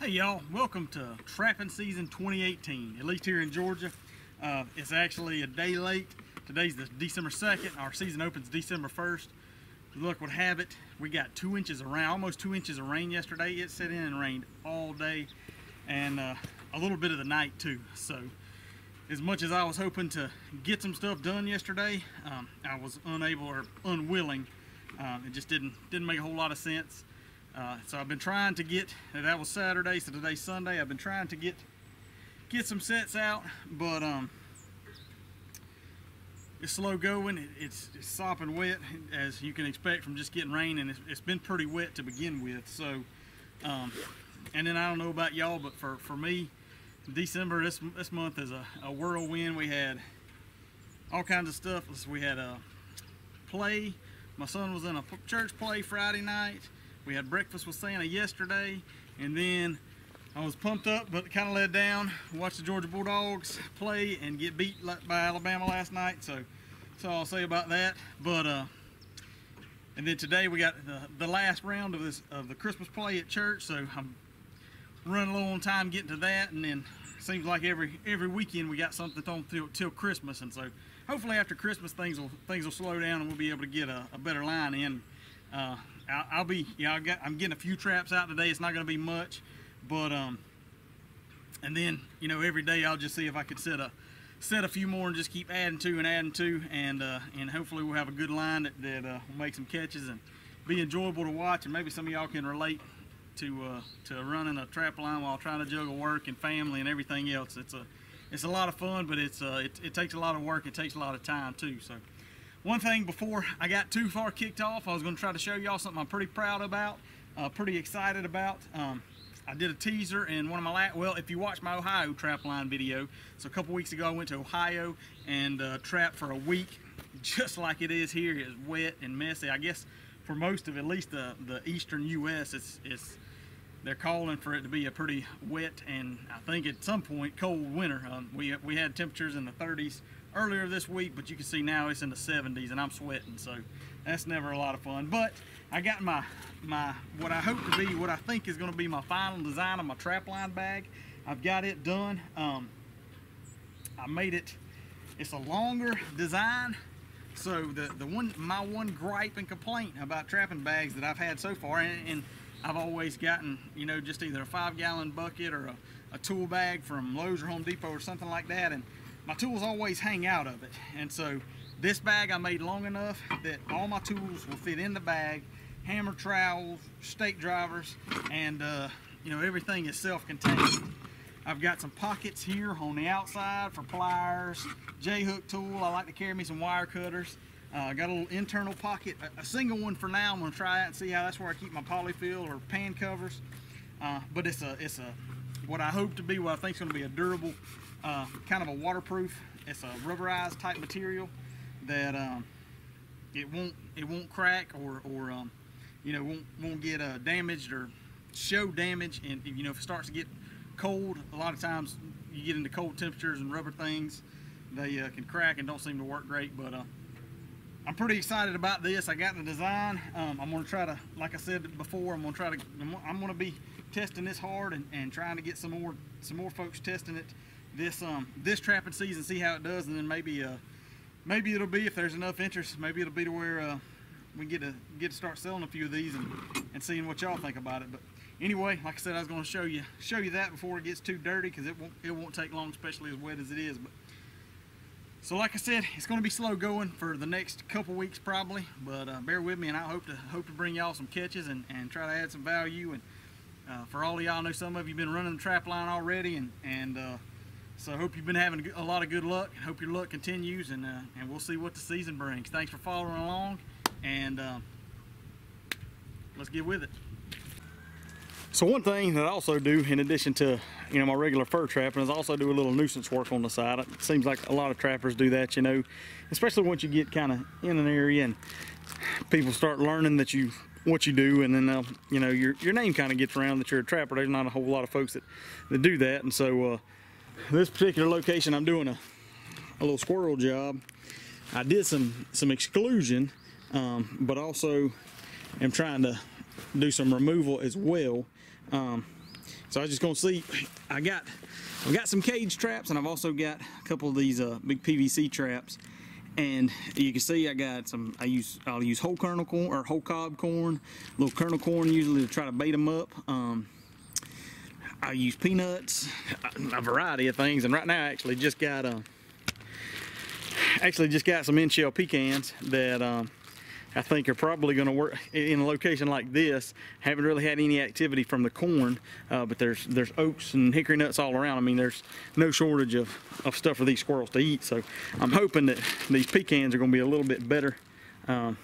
Hey y'all, welcome to trapping season 2018, at least here in Georgia. It's actually a day late. Today's the December 2nd. Our season opens December 1st. Luck would have it, we got 2 inches of rain, almost 2 inches of rain yesterday. It set in and rained all day and a little bit of the night too. So as much as I was hoping to get some stuff done yesterday, I was unable or unwilling. It just didn't make a whole lot of sense. So I've been trying to get, that was Saturday, so today's Sunday. I've been trying to get some sets out, but it's slow going. It's sopping wet, as you can expect from just getting rain, and it's been pretty wet to begin with. So, and then I don't know about y'all, but for me, December, this month is a whirlwind. We had all kinds of stuff. We had a play. My son was in a church play Friday night. We had breakfast with Santa yesterday, and then I was pumped up but kind of let down. Watched the Georgia Bulldogs play and get beat by Alabama last night, so that's all I'll say about that. But and then today we got the last round of the Christmas play at church, so I'm running a little on time getting to that, and then it seems like every weekend we got something on till Christmas, and so hopefully after Christmas things will slow down and we'll be able to get a better line in. I'm getting a few traps out today. It's not going to be much, but and then every day I'll just see if I could set a few more and just keep adding to, and hopefully we'll have a good line that will make some catches and be enjoyable to watch, and maybe some of y'all can relate to running a trap line while trying to juggle work and family and everything else. It's a lot of fun, but it takes a lot of work. It takes a lot of time too. So one thing before I got too far kicked off, I was going to try to show y'all something I'm pretty proud about, pretty excited about. I did a teaser in one of my well, if you watch my Ohio trap line video, so a couple weeks ago I went to Ohio and trapped for a week, just like it is here. It's wet and messy. I guess for most of at least the eastern U.S. They're calling for it to be a pretty wet and I think at some point cold winter. We had temperatures in the 30s earlier this week, but you can see now it's in the 70s and I'm sweating, so that's never a lot of fun. But I got my what I hope to be, what I think is going to be my final design of my trapline bag. I've got it done. I made it. It's a longer design. So my one gripe and complaint about trapping bags that I've had so far, and I've always gotten just either a 5-gallon bucket or a tool bag from Lowe's or Home Depot or something like that, and my tools always hang out of it. And so this bag I made long enough that all my tools will fit in the bag: hammer, trowels, stake drivers, and everything is self-contained. I've got some pockets here on the outside for pliers, J-hook tool. I like to carry me some wire cutters. I got a little internal pocket, a single one for now. I'm going to try it and see how that's where I keep my polyfill or pan covers. But it's what I hope to be, what I think is going to be a durable, kind of a waterproof. It's a rubberized type material that it won't crack or won't get damaged or show damage. And if it starts to get cold, a lot of times you get into cold temperatures and rubber things, they can crack and don't seem to work great. But I'm pretty excited about this. I got the design. I'm going to try to, like I said before, I'm going to be testing this hard and trying to get some more folks testing it this trapping season, see how it does, and then maybe it'll be, if there's enough interest, maybe it'll be to where we get to start selling a few of these and seeing what y'all think about it. But anyway, like I said, I was going to show you that before it gets too dirty, because it won't take long, especially as wet as it is. But so like I said, it's going to be slow going for the next couple weeks probably, but bear with me, and I hope to bring y'all some catches and try to add some value. And for all of y'all, I know some of you have been running the trap line already, and so I hope you've been having a lot of good luck. I hope your luck continues, and we'll see what the season brings. Thanks for following along, and let's get with it. So one thing that I also do, in addition to my regular fur trapping, is also do a little nuisance work on the side. It seems like a lot of trappers do that, especially once you get kind of in an area and people start learning what you do, and then your name kind of gets around that you're a trapper. There's not a whole lot of folks that do that, and so this particular location, I'm doing a little squirrel job. I did some exclusion, but also am trying to do some removal as well. So So I was just gonna see. I've got some cage traps, and I've also got a couple of these big PVC traps. And you can see I got some. I'll use whole kernel corn or whole cob corn, little kernel corn usually to try to bait them up. I use peanuts, a variety of things. And right now I actually just got some in-shell pecans that I think are probably going to work in a location like this. Haven't really had any activity from the corn, but there's oaks and hickory nuts all around. I mean, there's no shortage of stuff for these squirrels to eat. So I'm hoping that these pecans are going to be a little bit better, a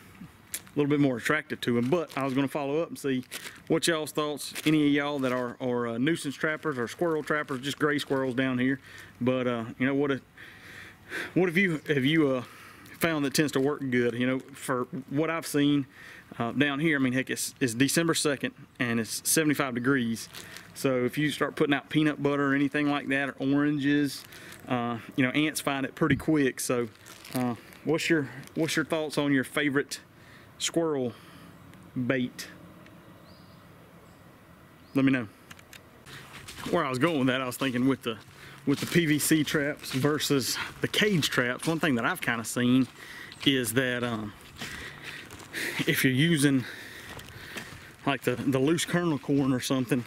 little bit more attractive to them. But I was going to follow up and see what y'all's thoughts. Any of y'all that are nuisance trappers or squirrel trappers, just gray squirrels down here. But you know, what have you found that tends to work good? You know, for what I've seen down here, I mean, heck, it's December 2nd and it's 75 degrees. So if you start putting out peanut butter or anything like that, or oranges, you know, ants find it pretty quick. So what's your thoughts on your favorite squirrel bait? Let me know. Where I was going with that, I was thinking with the PVC traps versus the cage traps, one thing that I've kind of seen is that if you're using like the loose kernel corn or something,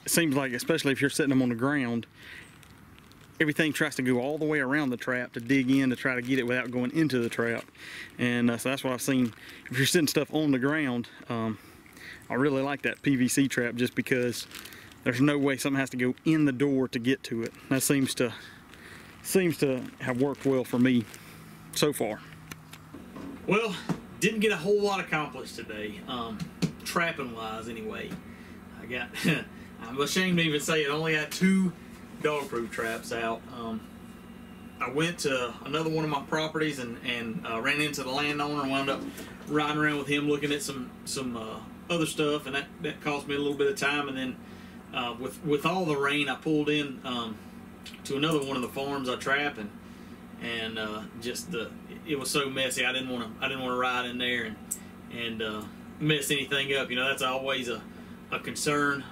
it seems like, especially if you're setting them on the ground, everything tries to go all the way around the trap to dig in to try to get it without going into the trap. And so that's what I've seen. If you're setting stuff on the ground, I really like that PVC trap just because there's no way something has to go in the door to get to it. That seems to have worked well for me so far. Well, didn't get a whole lot accomplished today, trapping wise anyway. I'm ashamed to even say it, only had 2 dog-proof traps out. I went to another one of my properties and ran into the landowner and wound up riding around with him looking at some other stuff, and that cost me a little bit of time. And then with all the rain, I pulled in to another one of the farms I trap, and it was so messy. I didn't want to ride in there and mess anything up. You know, that's always a concern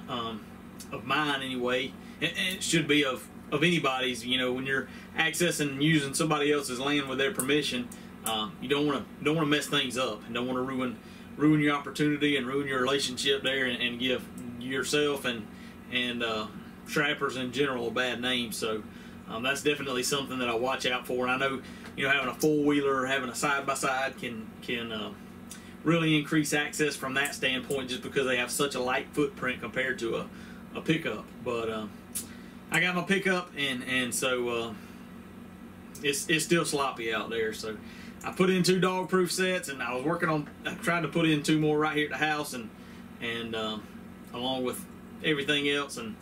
of mine anyway, and it should be of anybody's. You know, when you're accessing and using somebody else's land with their permission, you don't want to mess things up, and don't want to ruin your opportunity and ruin your relationship there, and give yourself and trappers in general a bad name. So that's definitely something that I watch out for. And I know, you know, having a four-wheeler or having a side-by-side can really increase access from that standpoint, just because they have such a light footprint compared to a pickup. But I got my pickup, and so it's still sloppy out there. So I put in 2 dog-proof sets, and I tried to put in 2 more right here at the house, and along with everything else, and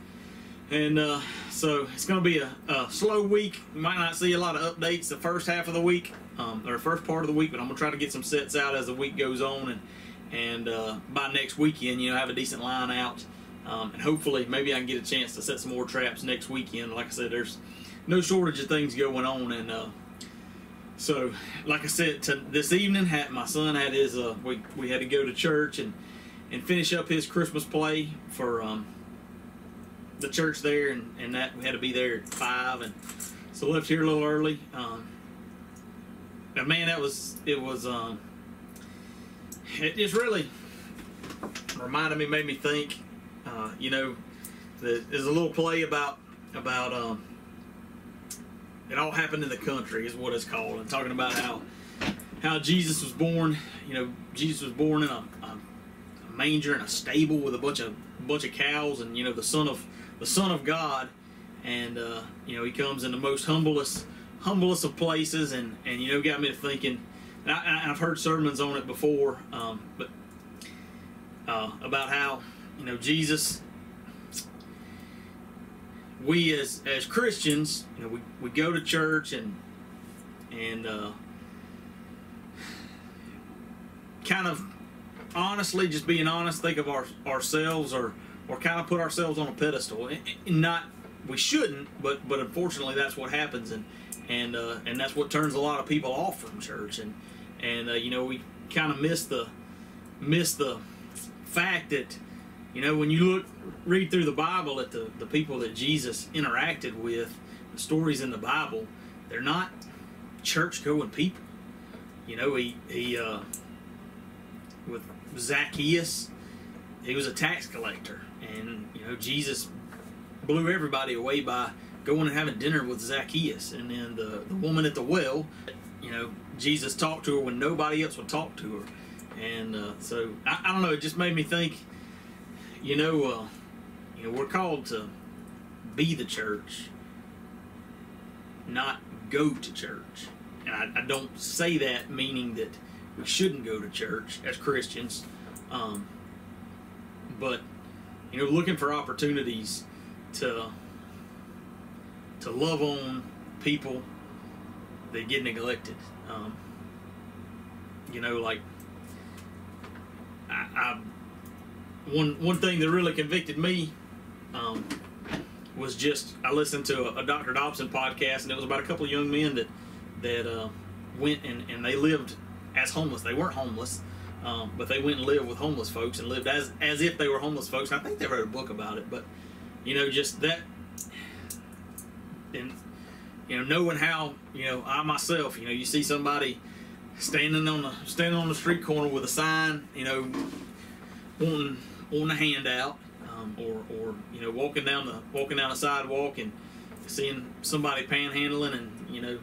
so it's going to be a slow week. You might not see a lot of updates the first half of the week, or first part of the week, but I'm going to try to get some sets out as the week goes on, and by next weekend, you know, have a decent line out, and hopefully maybe I can get a chance to set some more traps next weekend. Like I said, there's no shortage of things going on, and so like I said, this evening my son had his we had to go to church and finish up his Christmas play for the church there, and that we had to be there at 5, and so left here a little early. And man, it just really reminded me, made me think. You know, there's a little play about it all happened in the country is what it's called, and talking about how Jesus was born. You know, Jesus was born in a manger in a stable with a bunch of cows, and you know, the Son of God, and you know, he comes in the most humblest of places, and you know, got me to thinking. And I've heard sermons on it before, but about how, you know, Jesus, we as Christians, you know, we go to church and kind of honestly, just being honest, think of ourselves or kind of put ourselves on a pedestal. Not, we shouldn't, but unfortunately that's what happens, and that's what turns a lot of people off from church, and you know, we kind of miss the fact that You know, when you read through the Bible at the people that Jesus interacted with, the stories in the Bible, they're not church-going people. You know, he with Zacchaeus, he was a tax collector, and you know, Jesus blew everybody away by going and having dinner with Zacchaeus. And then the woman at the well, you know, Jesus talked to her when nobody else would talk to her. And so I don't know, it just made me think, you know, we're called to be the church, not go to church. And I don't say that meaning that we shouldn't go to church as Christians, but you know, looking for opportunities to love on people that get neglected. You know, like one thing that really convicted me was just, I listened to a Dr. Dobson podcast, and it was about a couple of young men that went and they lived as homeless. They weren't homeless, but they went and lived with homeless folks and lived as if they were homeless folks. And I think they wrote a book about it. But you know, just that, and you know, knowing how, you know, I myself, you know, you see somebody standing on the street corner with a sign, you know, wanting a handout, or you know, walking down the sidewalk and seeing somebody panhandling, and you know,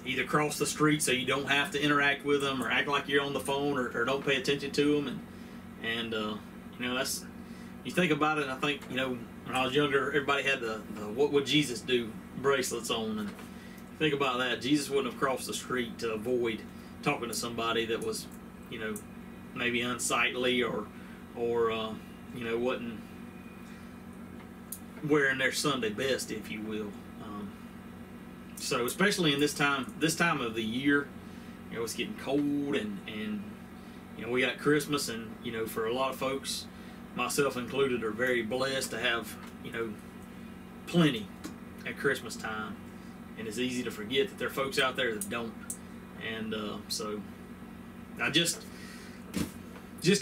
either cross the street so you don't have to interact with them, or act like you're on the phone, or don't pay attention to them, and you know, that's, you think about it, and I think, you know, when I was younger, everybody had the "What would Jesus do" bracelets on, and think about that. Jesus wouldn't have crossed the street to avoid talking to somebody that was, you know, maybe unsightly, or you know, wasn't wearing their Sunday best, if you will. So especially in this time of the year, you know, it's getting cold, and you know, we got Christmas, and you know, for a lot of folks, myself included, are very blessed to have, you know, plenty at Christmas time, and it's easy to forget that there are folks out there that don't. And so I just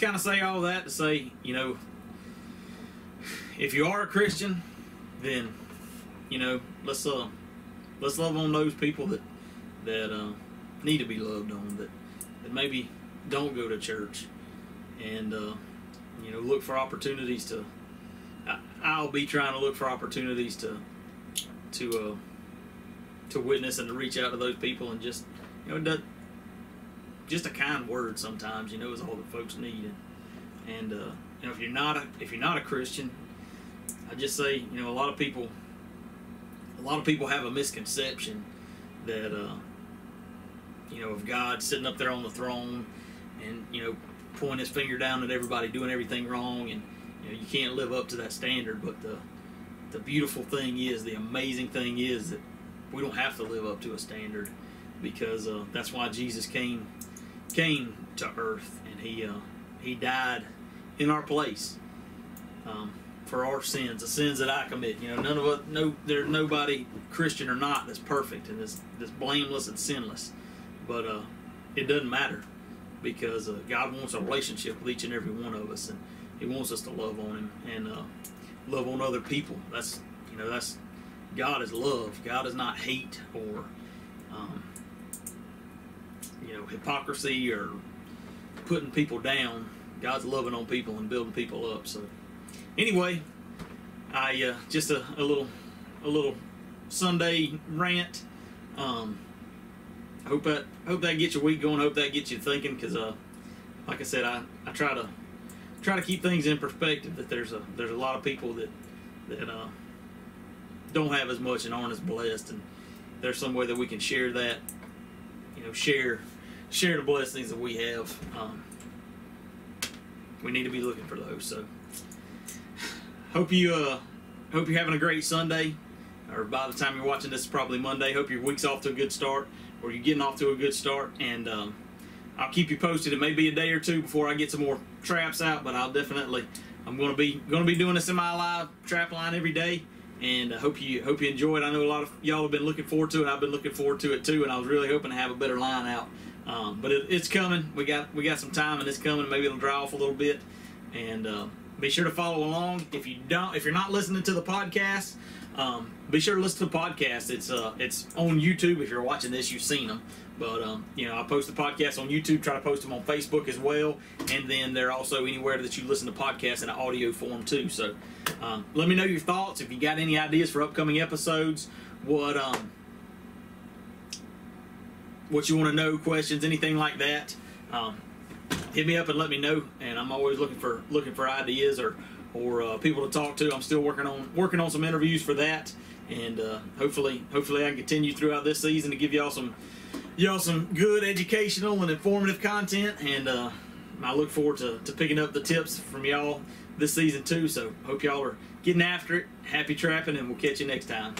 kind of say all that to say, you know, if you are a Christian, then you know, let's love on those people that need to be loved on, that maybe don't go to church, and you know, look for opportunities to. I'll be trying to look for opportunities to witness and to reach out to those people, and just, you know, just a kind word sometimes, you know, is all that folks need. And you know, if you're not a Christian, I just say, you know, a lot of people have a misconception that you know, of God sitting up there on the throne, and you know, pointing his finger down at everybody doing everything wrong, and you know, you can't live up to that standard. But the beautiful thing is, the amazing thing is, that we don't have to live up to a standard, because that's why Jesus came to earth, and he died in our place for our sins, the sins that I commit. You know, none of us, there's nobody, Christian or not, that's perfect and that's blameless and sinless. But it doesn't matter, because God wants a relationship with each and every one of us, and he wants us to love on him and love on other people. That's, you know, that's, God is love. God is not hate, or you know, hypocrisy, or putting people down. God's loving on people and building people up. So anyway, I just a little Sunday rant. I hope that gets your week going. Hope that gets you thinking, because like I said, I try to keep things in perspective, that there's a lot of people that don't have as much and aren't as blessed, and there's some way that we can share that, you know, share the blessings that we have. We need to be looking for those. So hope you're having a great Sunday, or by the time you're watching this, probably Monday. Hope your week's off to a good start, or you're getting off to a good start, and I'll keep you posted. It may be a day or two before I get some more traps out, but I'm going to be doing a semi-live trap line every day, and I hope you enjoy it. I know a lot of y'all have been looking forward to it. I've been looking forward to it too, and I was really hoping to have a better line out. But it's coming. We got some time, and it's coming. Maybe it'll dry off a little bit, and Be sure to follow along. If you're not listening to the podcast, be sure to listen to the podcast. It's on YouTube. If you're watching this, you've seen them. But I post the podcast on YouTube. Try to post them on Facebook as well, and then they're also anywhere that you listen to podcasts in an audio form too. So let me know your thoughts. If you got any ideas for upcoming episodes, what you want to know, questions, anything like that, hit me up and let me know. And I'm always looking for ideas or people to talk to. I'm still working on some interviews for that, and hopefully I can continue throughout this season to give y'all some good educational and informative content. And I look forward to picking up the tips from y'all this season too. So hope y'all are getting after it. Happy trapping, and we'll catch you next time.